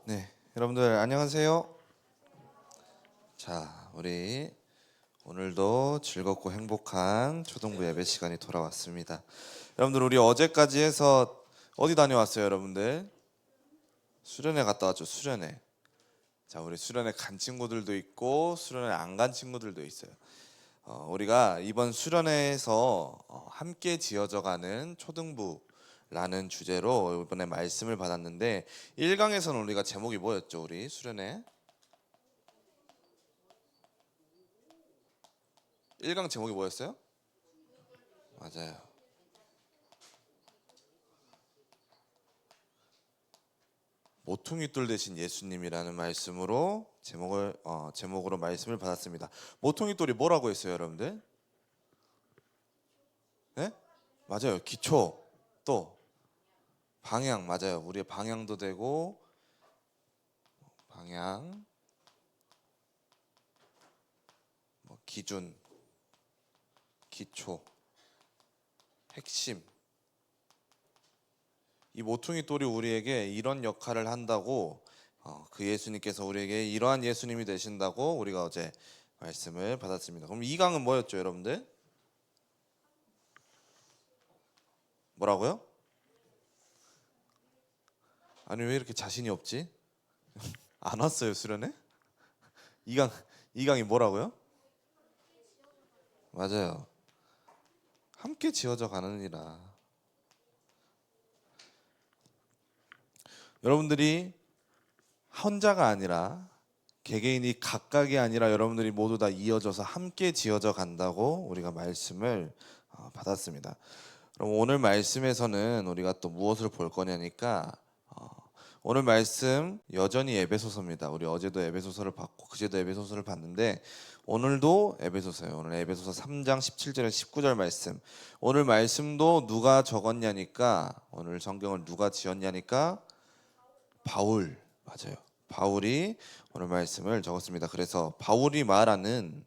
네, 여러분들 안녕하세요. 자, 우리 오늘도 즐겁고 행복한 초등부 예배 시간이 돌아왔습니다. 여러분들 우리 어제까지 해서 어디 다녀왔어요, 여러분들? 수련회 갔다 왔죠, 수련회. 자, 우리 수련회 간 친구들도 있고 수련회 안 간 친구들도 있어요. 우리가 이번 수련회에서 함께 지어져가는 초등부라는 주제로 이번에 말씀을 받았는데 1강에서는 우리가 제목이 뭐였죠, 우리 수련회? 1강 제목이 뭐였어요? 맞아요. 모퉁이돌 대신 예수님이라는 말씀으로 제목으로 말씀을 받았습니다. 모퉁이돌이 뭐라고 했어요, 여러분들? 네? 맞아요. 기초 또 방향 맞아요. 우리의 방향도 되고 방향, 기준, 기초, 핵심. 이 모퉁이돌이 우리에게 이런 역할을 한다고 그 예수님께서 우리에게 이러한 예수님이 되신다고 우리가 어제 말씀을 받았습니다. 그럼 2강은 뭐였죠, 여러분들? 뭐라고요? 아니 왜 이렇게 자신이 없지? 안 왔어요, 수련회? 2강 2강이 뭐라고요? 맞아요. 함께 지어져 가느니라. 여러분들이 혼자가 아니라 개개인이 각각이 아니라 여러분들이 모두 다 이어져서 함께 지어져 간다고 우리가 말씀을 받았습니다. 그럼 오늘 말씀에서는 우리가 또 무엇을 볼 거냐니까 오늘 말씀 여전히 에베소서입니다. 우리 어제도 에베소서를 봤고 그제도 에베소서를 봤는데 오늘도 에베소서예요. 오늘 에베소서 3장 17절에 19절 말씀. 오늘 말씀도 누가 적었냐니까 오늘 성경을 누가 지었냐니까 바울. 맞아요. 바울이 오늘 말씀을 적었습니다. 그래서 바울이 말하는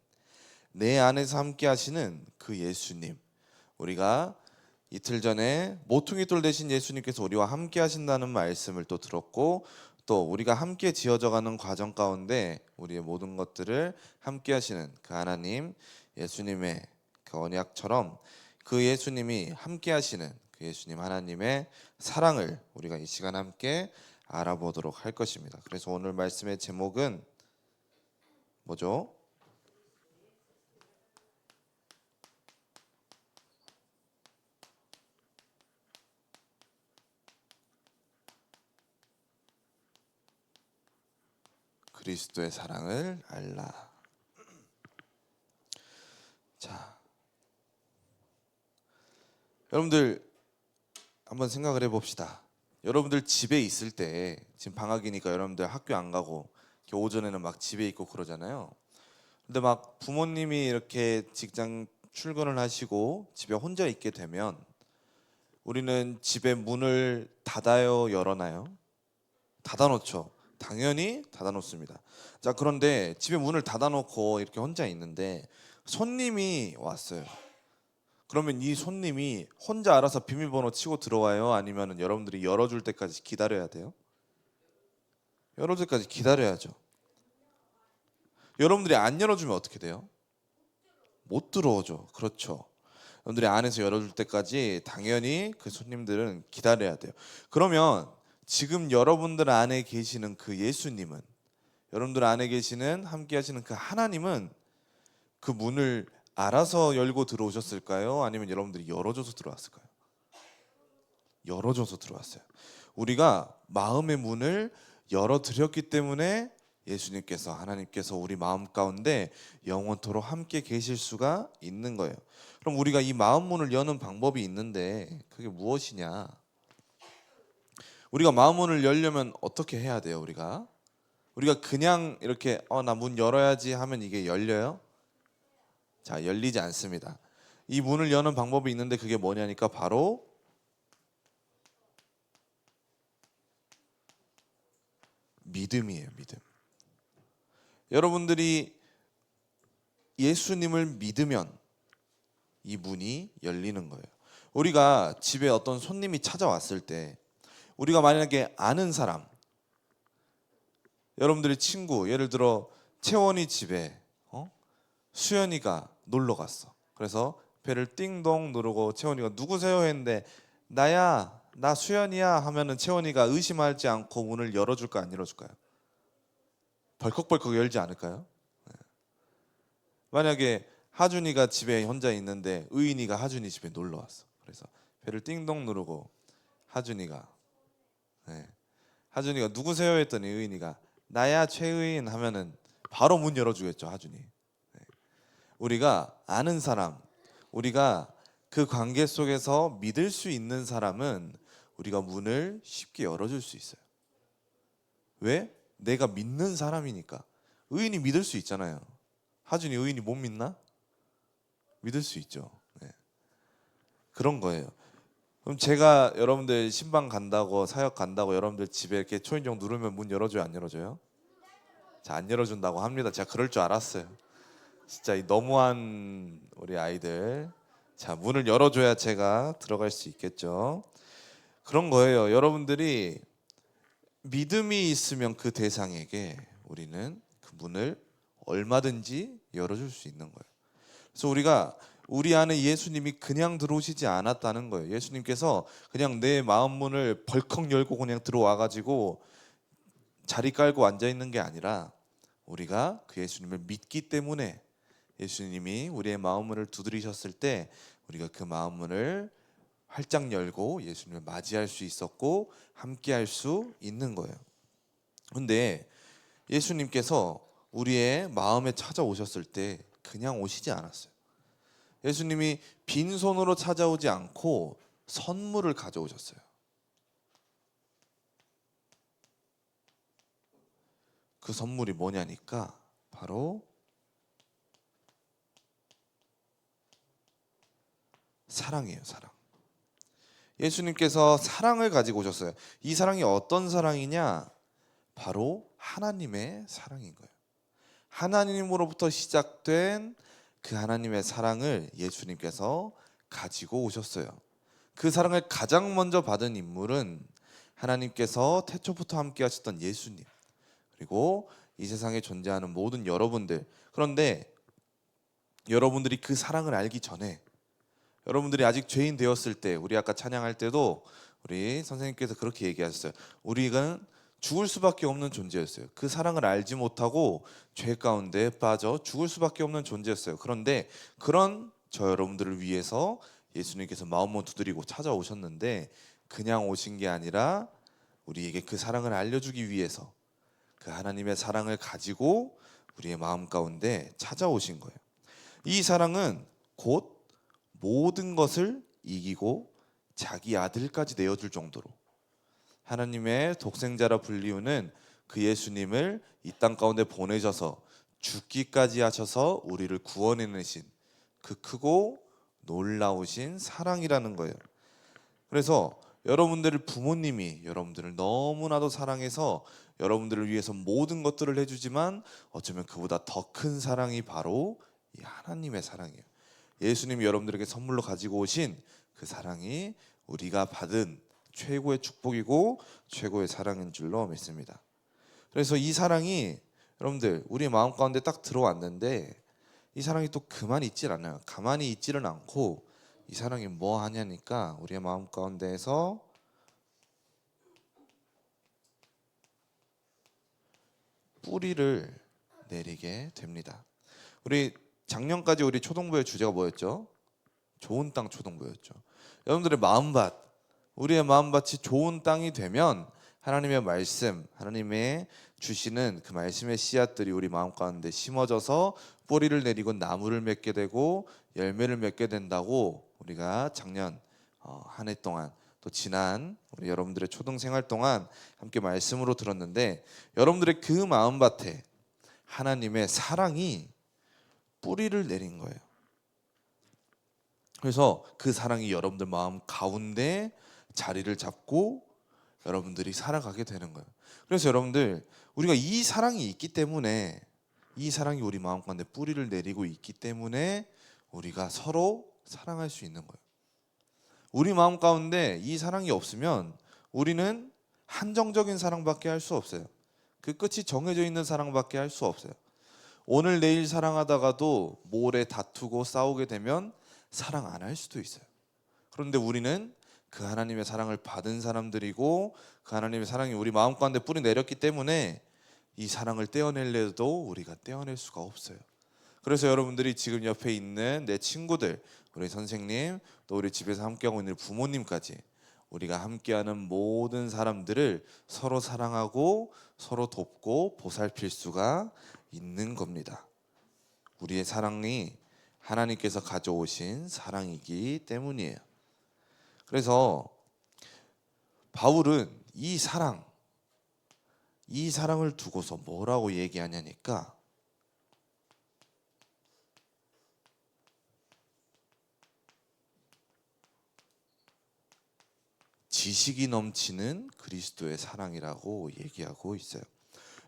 내 안에서 함께 하시는 그 예수님. 우리가 이틀 전에 모퉁이돌 대신 예수님께서 우리와 함께 하신다는 말씀을 또 들었고 또 우리가 함께 지어져가는 과정 가운데 우리의 모든 것들을 함께 하시는 그 하나님 예수님의 그 언약처럼 그 예수님이 함께 하시는 그 예수님 하나님의 사랑을 우리가 이 시간 함께 알아보도록 할 것입니다. 그래서 오늘 말씀의 제목은 뭐죠? 그리스도의 사랑을 알라. 자, 여러분들 한번 생각을 해봅시다. 여러분들 집에 있을 때 지금 방학이니까 여러분들 학교 안 가고 이렇게 오전에는 막 집에 있고 그러잖아요. 근데 막 부모님이 이렇게 직장 출근을 하시고 집에 혼자 있게 되면 우리는 집에 문을 닫아요, 열어놔요? 닫아놓죠. 당연히 닫아놓습니다. 자, 그런데 집에 문을 닫아놓고 이렇게 혼자 있는데 손님이 왔어요. 그러면 이 손님이 혼자 알아서 비밀번호 치고 들어와요? 아니면 여러분들이 열어줄 때까지 기다려야 돼요? 열어줄 때까지 기다려야죠. 여러분들이 안 열어주면 어떻게 돼요? 못 들어오죠. 그렇죠. 여러분들이 안에서 열어줄 때까지 당연히 그 손님들은 기다려야 돼요. 그러면 지금 여러분들 안에 계시는 그 예수님은 여러분들 안에 계시는 함께 하시는 그 하나님은 그 문을 알아서 열고 들어오셨을까요? 아니면 여러분들이 열어줘서 들어왔을까요? 열어줘서 들어왔어요. 우리가 마음의 문을 열어드렸기 때문에 예수님께서 하나님께서 우리 마음 가운데 영원토록 함께 계실 수가 있는 거예요. 그럼 우리가 이 마음 문을 여는 방법이 있는데 그게 무엇이냐? 우리가 마음 문을 열려면 어떻게 해야 돼요? 우리가 그냥 이렇게 나 문 열어야지 하면 이게 열려요? 자, 열리지 않습니다. 이 문을 여는 방법이 있는데 그게 뭐냐니까 바로 믿음이에요, 믿음. 여러분들이 예수님을 믿으면 이 문이 열리는 거예요. 우리가 집에 어떤 손님이 찾아왔을 때 우리가 만약에 아는 사람, 여러분들의 친구, 예를 들어 채원이 집에 수연이가 놀러 갔어. 그래서 배를 띵동 누르고 채원이가 누구세요 했는데 나야, 나 수연이야 하면은 채원이가 의심하지 않고 문을 열어줄까 안 열어줄까요? 벌컥벌컥 열지 않을까요? 만약에 하준이가 집에 혼자 있는데 의인이가 하준이 집에 놀러 왔어. 그래서 배를 띵동 누르고 하준이가 네. 하준이가 누구세요 했더니 의인이가 나야 최의인 하면은 바로 문 열어주겠죠 하준이. 네. 우리가 아는 사람, 우리가 그 관계 속에서 믿을 수 있는 사람은 우리가 문을 쉽게 열어줄 수 있어요. 왜? 내가 믿는 사람이니까. 의인이 믿을 수 있잖아요. 하준이 의인이 못 믿나? 믿을 수 있죠. 네. 그런 거예요. 그럼 제가 여러분들 신방 간다고 사역 간다고 여러분들 집에 이렇게 초인종 누르면 문 열어줘요 안 열어줘요? 자, 안 열어준다고 합니다. 제가 그럴 줄 알았어요. 진짜 이 너무한 우리 아이들. 자, 문을 열어줘야 제가 들어갈 수 있겠죠. 그런 거예요. 여러분들이 믿음이 있으면 그 대상에게 우리는 그 문을 얼마든지 열어줄 수 있는 거예요. 그래서 우리가 우리 안에 예수님이 그냥 들어오시지 않았다는 거예요. 예수님께서 그냥 내 마음 문을 벌컥 열고 그냥 들어와 가지고 자리 깔고 앉아 있는 게 아니라 우리가 그 예수님을 믿기 때문에 예수님이 우리의 마음 문을 두드리셨을 때 우리가 그 마음 문을 활짝 열고 예수님을 맞이할 수 있었고 함께 할 수 있는 거예요. 근데 예수님께서 우리의 마음에 찾아오셨을 때 그냥 오시지 않았어요. 예수님이 빈손으로 찾아오지 않고 선물을 가져오셨어요. 그 선물이 뭐냐니까 바로 사랑이에요, 사랑. 예수님께서 사랑을 가지고 오셨어요. 이 사랑이 어떤 사랑이냐? 바로 하나님의 사랑인 거예요. 하나님으로부터 시작된 그 하나님의 사랑을 예수님께서 가지고 오셨어요. 그 사랑을 가장 먼저 받은 인물은 하나님께서 태초부터 함께 하셨던 예수님, 그리고 이 세상에 존재하는 모든 여러분들. 그런데 여러분들이 그 사랑을 알기 전에, 여러분들이 아직 죄인 되었을 때, 우리 아까 찬양할 때도 우리 선생님께서 그렇게 얘기하셨어요. 우리가 죽을 수밖에 없는 존재였어요. 그 사랑을 알지 못하고 죄 가운데 빠져 죽을 수밖에 없는 존재였어요. 그런데 그런 저 여러분들을 위해서 예수님께서 마음만 두드리고 찾아오셨는데 그냥 오신 게 아니라 우리에게 그 사랑을 알려주기 위해서 그 하나님의 사랑을 가지고 우리의 마음 가운데 찾아오신 거예요. 이 사랑은 곧 모든 것을 이기고 자기 아들까지 내어줄 정도로 하나님의 독생자라 불리우는 그 예수님을 이 땅 가운데 보내셔서 죽기까지 하셔서 우리를 구원해내신 그 크고 놀라우신 사랑이라는 거예요. 그래서 여러분들을 부모님이 여러분들을 너무나도 사랑해서 여러분들을 위해서 모든 것들을 해주지만 어쩌면 그보다 더 큰 사랑이 바로 이 하나님의 사랑이에요. 예수님이 여러분들에게 선물로 가지고 오신 그 사랑이 우리가 받은 최고의 축복이고 최고의 사랑인 줄로 믿습니다. 그래서 이 사랑이 여러분들 우리 마음 가운데 딱 들어왔는데 이 사랑이 또 그만 있질 않아요. 가만히 있지는 않고 이 사랑이 뭐 하냐니까 우리의 마음 가운데에서 뿌리를 내리게 됩니다. 우리 작년까지 우리 초동부의 주제가 뭐였죠? 좋은 땅 초동부였죠. 여러분들의 마음밭, 우리의 마음밭이 좋은 땅이 되면 하나님의 말씀, 하나님의 주시는 그 말씀의 씨앗들이 우리 마음 가운데 심어져서 뿌리를 내리고 나무를 맺게 되고 열매를 맺게 된다고 우리가 작년 한 해 동안 또 지난 우리 여러분들의 초등 생활 동안 함께 말씀으로 들었는데 여러분들의 그 마음밭에 하나님의 사랑이 뿌리를 내린 거예요. 그래서 그 사랑이 여러분들 마음 가운데 자리를 잡고 여러분들이 살아가게 되는 거예요. 그래서 여러분들 우리가 이 사랑이 있기 때문에 이 사랑이 우리 마음 가운데 뿌리를 내리고 있기 때문에 우리가 서로 사랑할 수 있는 거예요. 우리 마음 가운데 이 사랑이 없으면 우리는 한정적인 사랑밖에 할 수 없어요. 그 끝이 정해져 있는 사랑밖에 할 수 없어요. 오늘 내일 사랑하다가도 모레 다투고 싸우게 되면 사랑 안 할 수도 있어요. 그런데 우리는 그 하나님의 사랑을 받은 사람들이고 그 하나님의 사랑이 우리 마음 가운데 뿌리 내렸기 때문에 이 사랑을 떼어낼래도 우리가 떼어낼 수가 없어요. 그래서 여러분들이 지금 옆에 있는 내 친구들, 우리 선생님, 또 우리 집에서 함께하고 있는 부모님까지 우리가 함께하는 모든 사람들을 서로 사랑하고 서로 돕고 보살필 수가 있는 겁니다. 우리의 사랑이 하나님께서 가져오신 사랑이기 때문이에요. 그래서 바울은 이 사랑을 두고서 뭐라고 얘기하냐니까 지식이 넘치는 그리스도의 사랑이라고 얘기하고 있어요.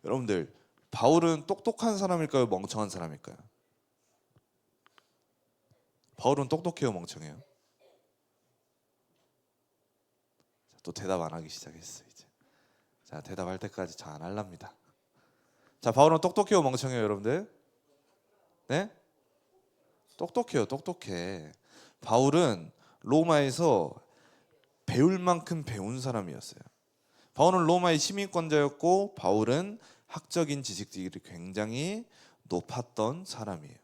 여러분들, 바울은 똑똑한 사람일까요? 멍청한 사람일까요? 바울은 똑똑해요, 멍청해요? 또 대답 안 하기 시작했어요. 이제 자, 대답할 때까지 저 안 할랍니다. 자, 바울은 똑똑해요, 멍청해요, 여러분들? 네? 똑똑해요, 똑똑해. 바울은 로마에서 배울 만큼 배운 사람이었어요. 바울은 로마의 시민권자였고 바울은 학적인 지식들이 굉장히 높았던 사람이에요.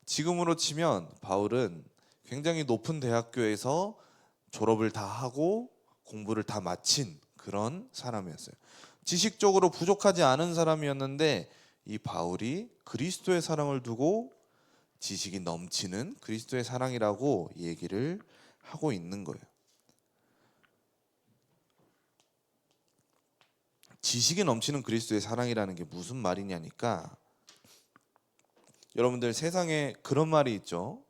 지금으로 치면 바울은 굉장히 높은 대학교에서 졸업을 다 하고 공부를 다 마친 그런 사람이었어요. 지식적으로 부족하지 않은 사람이었는데 이 바울이 그리스도의 사랑을 두고 지식이 넘치는 그리스도의 사랑이라고 얘기를 하고 있는 거예요. 지식이 넘치는 그리스도의 사랑이라는 게 무슨 말이냐니까, 여러분들 세상에 그런 말이 있죠.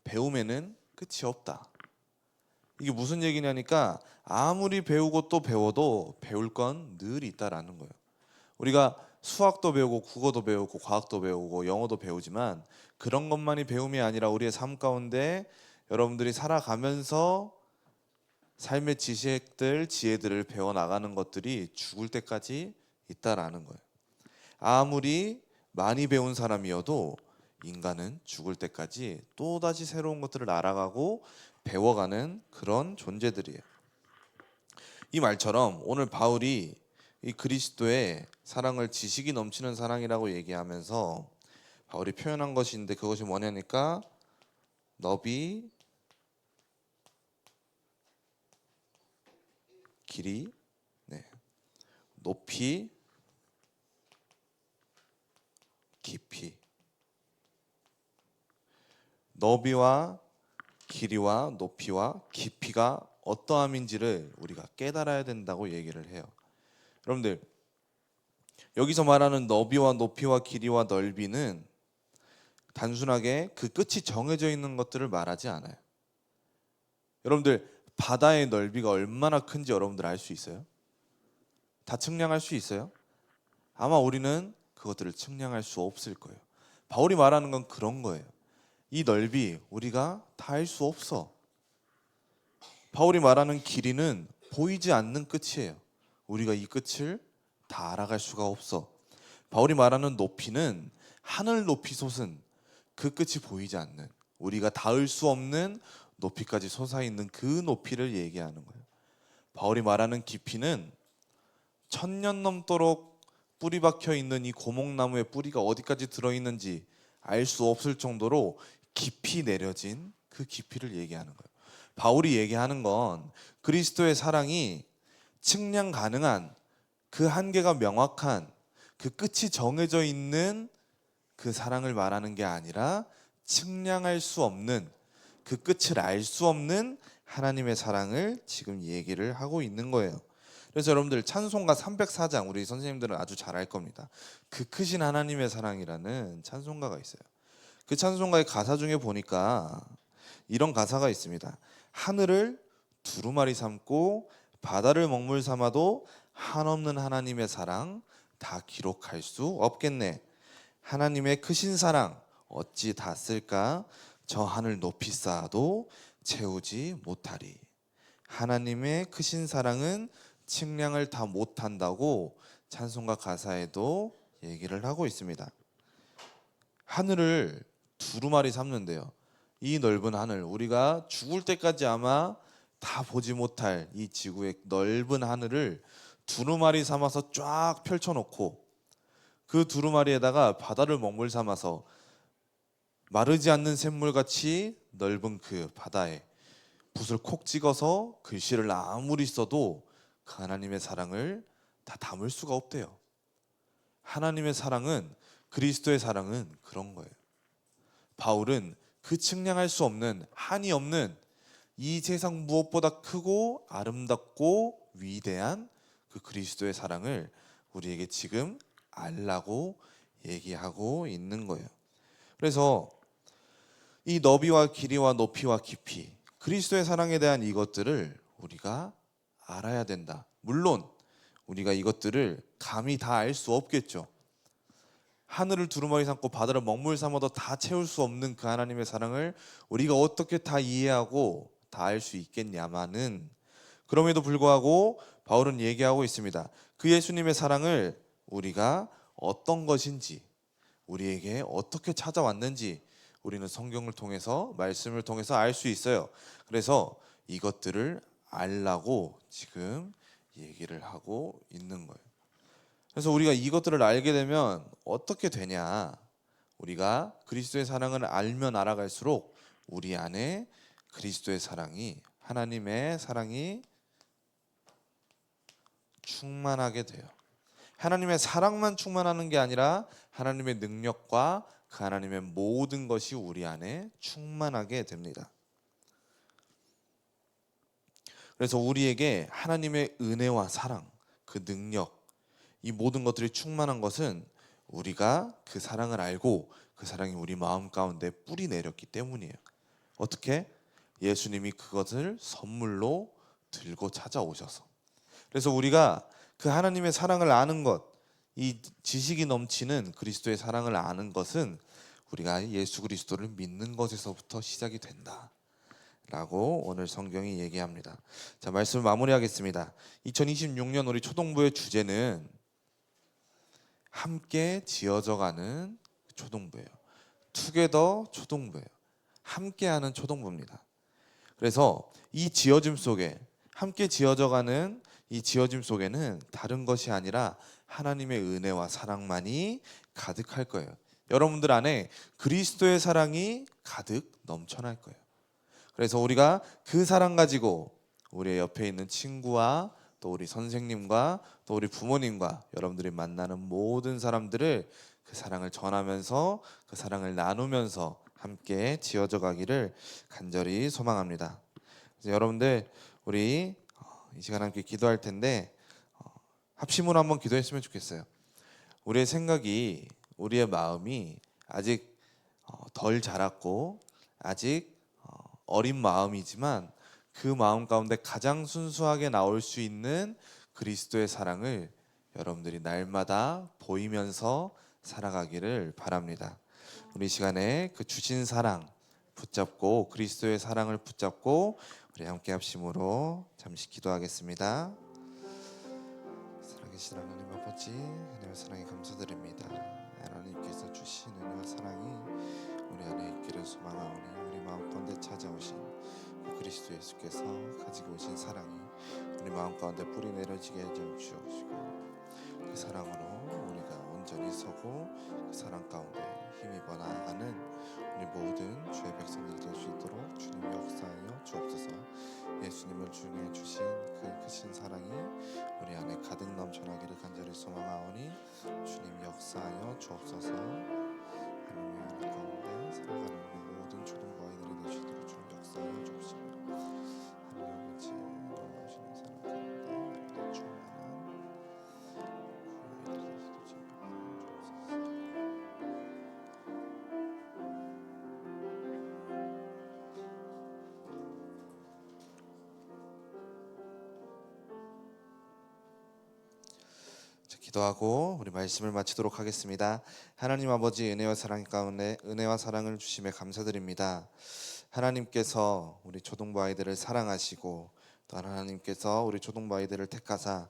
배움에는 끝이 없다. 이게 무슨 얘기냐니까 아무리 배우고 또 배워도 배울 건 늘 있다라는 거예요. 우리가 수학도 배우고 국어도 배우고 과학도 배우고 영어도 배우지만 그런 것만이 배움이 아니라 우리의 삶 가운데 여러분들이 살아가면서 삶의 지식들, 지혜들을 배워나가는 것들이 죽을 때까지 있다라는 거예요. 아무리 많이 배운 사람이어도 인간은 죽을 때까지 또다시 새로운 것들을 알아가고 배워가는 그런 존재들이에요. 이 말처럼 오늘 바울이 이 그리스도의 사랑을 지식이 넘치는 사랑이라고 얘기하면서 바울이 표현한 것인데 그것이 뭐냐니까 너비, 길이, 높이, 깊이. 너비와 길이와 높이와 깊이가 어떠함인지를 우리가 깨달아야 된다고 얘기를 해요. 여러분들, 여기서 말하는 너비와 높이와 길이와 넓이는 단순하게 그 끝이 정해져 있는 것들을 말하지 않아요. 여러분들, 바다의 넓이가 얼마나 큰지 여러분들 알 수 있어요? 다 측량할 수 있어요? 아마 우리는 그것들을 측량할 수 없을 거예요. 바울이 말하는 건 그런 거예요. 이 넓이 우리가 다 알 수 없어. 바울이 말하는 길이는 보이지 않는 끝이에요. 우리가 이 끝을 다 알아갈 수가 없어. 바울이 말하는 높이는 하늘 높이 솟은 그 끝이 보이지 않는, 우리가 닿을 수 없는 높이까지 솟아있는 그 높이를 얘기하는 거예요. 바울이 말하는 깊이는 천년 넘도록 뿌리 박혀 있는 이 고목나무의 뿌리가 어디까지 들어있는지 알 수 없을 정도로 깊이 내려진 그 깊이를 얘기하는 거예요. 바울이 얘기하는 건 그리스도의 사랑이 측량 가능한 그 한계가 명확한 그 끝이 정해져 있는 그 사랑을 말하는 게 아니라 측량할 수 없는 그 끝을 알 수 없는 하나님의 사랑을 지금 얘기를 하고 있는 거예요. 그래서 여러분들 찬송가 304장 우리 선생님들은 아주 잘 알 겁니다. 그 크신 하나님의 사랑이라는 찬송가가 있어요. 그 찬송가의 가사 중에 보니까 이런 가사가 있습니다. 하늘을 두루마리 삼고 바다를 먹물 삼아도 한없는 하나님의 사랑 다 기록할 수 없겠네. 하나님의 크신 사랑 어찌 다 쓸까? 저 하늘 높이 쌓아도 채우지 못하리. 하나님의 크신 사랑은 측량을 다 못한다고 찬송가 가사에도 얘기를 하고 있습니다. 하늘을 두루마리 삼는데요. 이 넓은 하늘, 우리가 죽을 때까지 아마 다 보지 못할 이 지구의 넓은 하늘을 두루마리 삼아서 쫙 펼쳐놓고 그 두루마리에다가 바다를 먹물 삼아서 마르지 않는 샘물같이 넓은 그 바다에 붓을 콕 찍어서 글씨를 아무리 써도 그 하나님의 사랑을 다 담을 수가 없대요. 하나님의 사랑은, 그리스도의 사랑은 그런 거예요. 바울은 그 측량할 수 없는, 한이 없는 이 세상 무엇보다 크고 아름답고 위대한 그 그리스도의 사랑을 우리에게 지금 알라고 얘기하고 있는 거예요. 그래서 이 너비와 길이와 높이와 깊이, 그리스도의 사랑에 대한 이것들을 우리가 알아야 된다. 물론 우리가 이것들을 감히 다 알 수 없겠죠. 하늘을 두루마리 삼고 바다를 먹물 삼아도 다 채울 수 없는 그 하나님의 사랑을 우리가 어떻게 다 이해하고 다 알 수 있겠냐마는, 그럼에도 불구하고 바울은 얘기하고 있습니다. 그 예수님의 사랑을 우리가 어떤 것인지, 우리에게 어떻게 찾아왔는지 우리는 성경을 통해서, 말씀을 통해서 알 수 있어요. 그래서 이것들을 알라고 지금 얘기를 하고 있는 거예요. 그래서 우리가 이것들을 알게 되면 어떻게 되냐? 우리가 그리스도의 사랑을 알면 알아갈수록 우리 안에 그리스도의 사랑이, 하나님의 사랑이 충만하게 돼요. 하나님의 사랑만 충만하는 게 아니라 하나님의 능력과 그 하나님의 모든 것이 우리 안에 충만하게 됩니다. 그래서 우리에게 하나님의 은혜와 사랑, 그 능력, 이 모든 것들이 충만한 것은 우리가 그 사랑을 알고 그 사랑이 우리 마음 가운데 뿌리 내렸기 때문이에요. 어떻게? 예수님이 그것을 선물로 들고 찾아오셔서. 그래서 우리가 그 하나님의 사랑을 아는 것, 이 지식이 넘치는 그리스도의 사랑을 아는 것은 우리가 예수 그리스도를 믿는 것에서부터 시작이 된다 라고 오늘 성경이 얘기합니다. 자, 말씀을 마무리하겠습니다. 2026년 우리 초동부의 주제는 함께 지어져가는 초동부예요. 투게더 초동부예요. 함께하는 초동부입니다. 그래서 이 지어짐 속에, 함께 지어져가는 이 지어짐 속에는 다른 것이 아니라 하나님의 은혜와 사랑만이 가득할 거예요. 여러분들 안에 그리스도의 사랑이 가득 넘쳐날 거예요. 그래서 우리가 그 사랑 가지고 우리 옆에 있는 친구와 또 우리 선생님과 또 우리 부모님과 여러분들이 만나는 모든 사람들을 그 사랑을 전하면서 그 사랑을 나누면서 함께 지어져 가기를 간절히 소망합니다. 그래서 여러분들 우리 이 시간 함께 기도할 텐데 합심으로 한번 기도했으면 좋겠어요. 우리의 생각이, 우리의 마음이 아직 덜 자랐고 아직 어린 마음이지만 그 마음 가운데 가장 순수하게 나올 수 있는 그리스도의 사랑을 여러분들이 날마다 보이면서 살아가기를 바랍니다. 우리 시간에 그 주신 사랑 붙잡고, 그리스도의 사랑을 붙잡고 우리 함께 합심으로 잠시 기도하겠습니다. 살아계신 하나님 아버지, 은혜와 사랑에 감사드립니다. 하나님께서 주신 은혜와 사랑이 우리 안에 있기를 소망하오니 우리 마음 가운데 찾아오신 그 그리스도 예수께서 가지고 오신 사랑이 우리 마음 가운데 뿌리 내려지게 해줘 주옵시고, 그 사랑으로 우리가 온전히 서고 그 사랑 가운데 힘입어 나아가는 우리 모든 주의 백성들 될 수 있도록 주님 역사하여 주옵소서. 예수님을 중에 주신 그 크신 사랑이 우리 안에 가득 넘쳐나기를 간절히 소망하오니 주님 역사하여 주옵소서. 하나님의 은혜 가운데 살아가는 우리 모든 초등부 아이들이 될 수 있도록 주님 역사하여 주옵시고, 하나님 아버지 놀라우시는 사랑 가운데 우리가 충만한 아이들이 될 수 있도록 주님 역사하여 주옵소서. 기도하고 우리 말씀을 마치도록 하겠습니다. 하나님 아버지, 은혜와 사랑 가운데 은혜와 사랑을 주심에 감사드립니다. 하나님께서 우리 초등부 아이들을 사랑하시고 또 하나님께서 우리 초등부 아이들을 택하사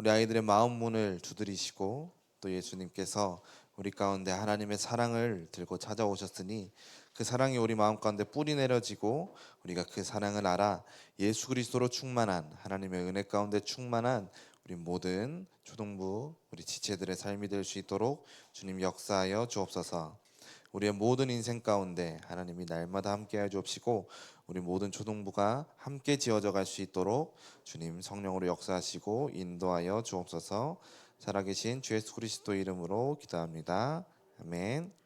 우리 아이들의 마음 문을 두드리시고 또 예수님께서 우리 가운데 하나님의 사랑을 들고 찾아오셨으니 그 사랑이 우리 마음 가운데 뿌리 내려지고 우리가 그 사랑을 알아 예수 그리스도로 충만한 하나님의 은혜 가운데 충만한 우리 모든 초동부 우리 지체들의 삶이 될 수 있도록 주님 역사하여 주옵소서. 우리의 모든 인생 가운데 하나님이 날마다 함께하여 주옵시고 우리 모든 초동부가 함께 지어져 갈 수 있도록 주님 성령으로 역사하시고 인도하여 주옵소서. 살아계신 주 예수 그리스도 이름으로 기도합니다. 아멘.